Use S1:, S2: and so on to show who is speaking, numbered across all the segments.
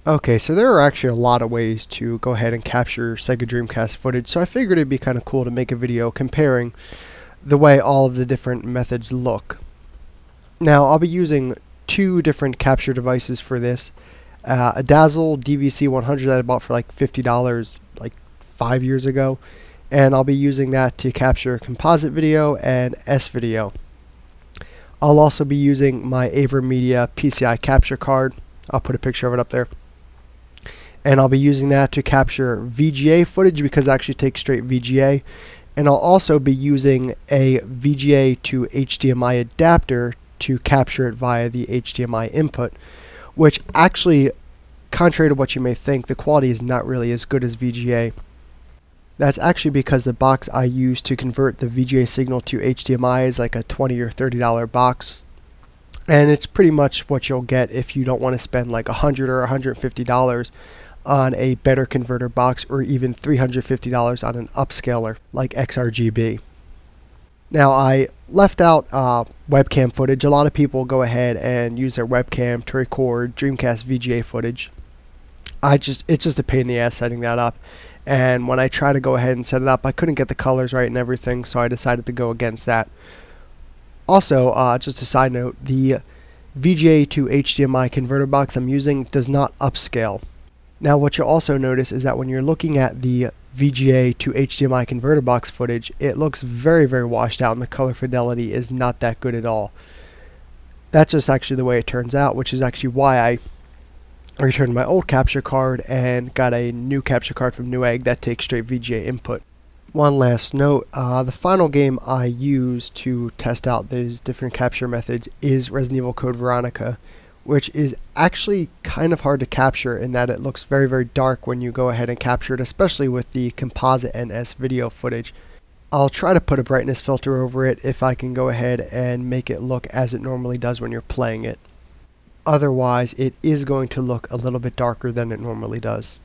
S1: Okay, so there are actually a lot of ways to go ahead and capture Sega Dreamcast footage, so I figured it'd be kind of cool to make a video comparing the way all of the different methods look. Now, I'll be using two different capture devices for this. A Dazzle DVC100 that I bought for like $50 like 5 years ago, and I'll be using that to capture composite video and S video. I'll also be using my Avermedia PCI capture card. I'll put a picture of it up there. And I'll be using that to capture VGA footage because it actually takes straight VGA. And I'll also be using a VGA to HDMI adapter to capture it via the HDMI input, which actually, contrary to what you may think, the quality is not really as good as VGA. That's actually because the box I use to convert the VGA signal to HDMI is like a $20 or $30 box. And it's pretty much what you'll get if you don't want to spend like $100 or $150 on a better converter box, or even $350 on an upscaler like XRGB. Now, I left out webcam footage. A lot of people go ahead and use their webcam to record Dreamcast VGA footage. It's just a pain in the ass setting that up. And when I try to go ahead and set it up, I couldn't get the colors right and everything, so I decided to go against that. Also, just a side note, the VGA to HDMI converter box I'm using does not upscale. Now, what you'll also notice is that when you're looking at the VGA to HDMI converter box footage, it looks very, very washed out and the color fidelity is not that good at all. That's just actually the way it turns out, which is actually why I returned my old capture card and got a new capture card from Newegg that takes straight VGA input. One last note, the final game I used to test out these different capture methods is Resident Evil Code Veronica, which is actually kind of hard to capture in that it looks very, very dark when you go ahead and capture it, especially with the composite and S video footage. I'll try to put a brightness filter over it if I can go ahead and make it look as it normally does when you're playing it. Otherwise, it is going to look a little bit darker than it normally does.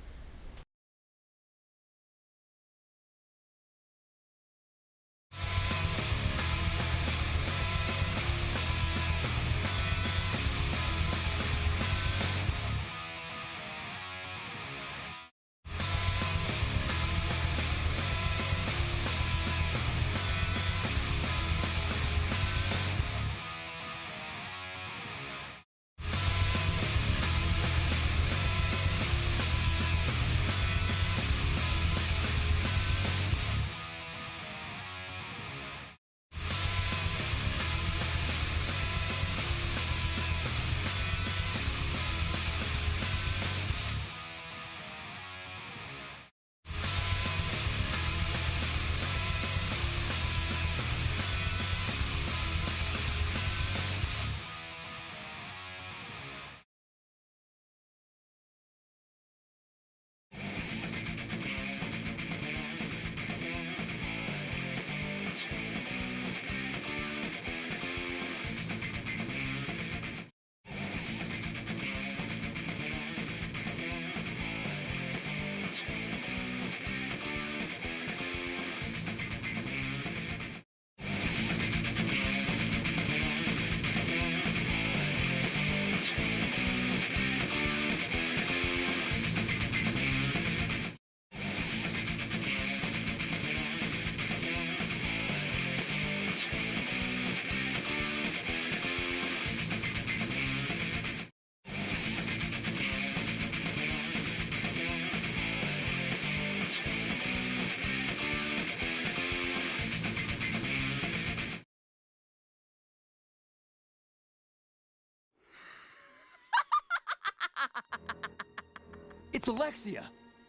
S2: It's Alexia!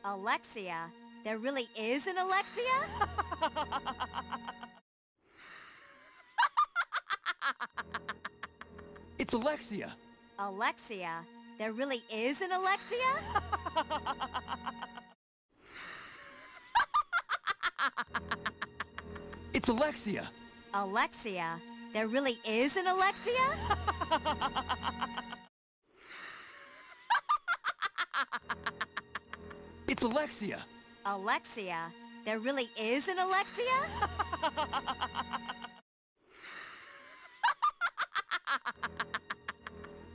S3: Alexia? There really is an Alexia?
S2: It's Alexia!
S3: Alexia? There really is an Alexia?
S2: It's Alexia!
S3: Alexia? There really is an Alexia?
S2: It's Alexia!
S3: Alexia? There really is an Alexia?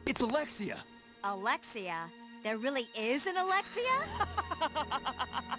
S2: It's Alexia!
S3: Alexia? There really is an Alexia?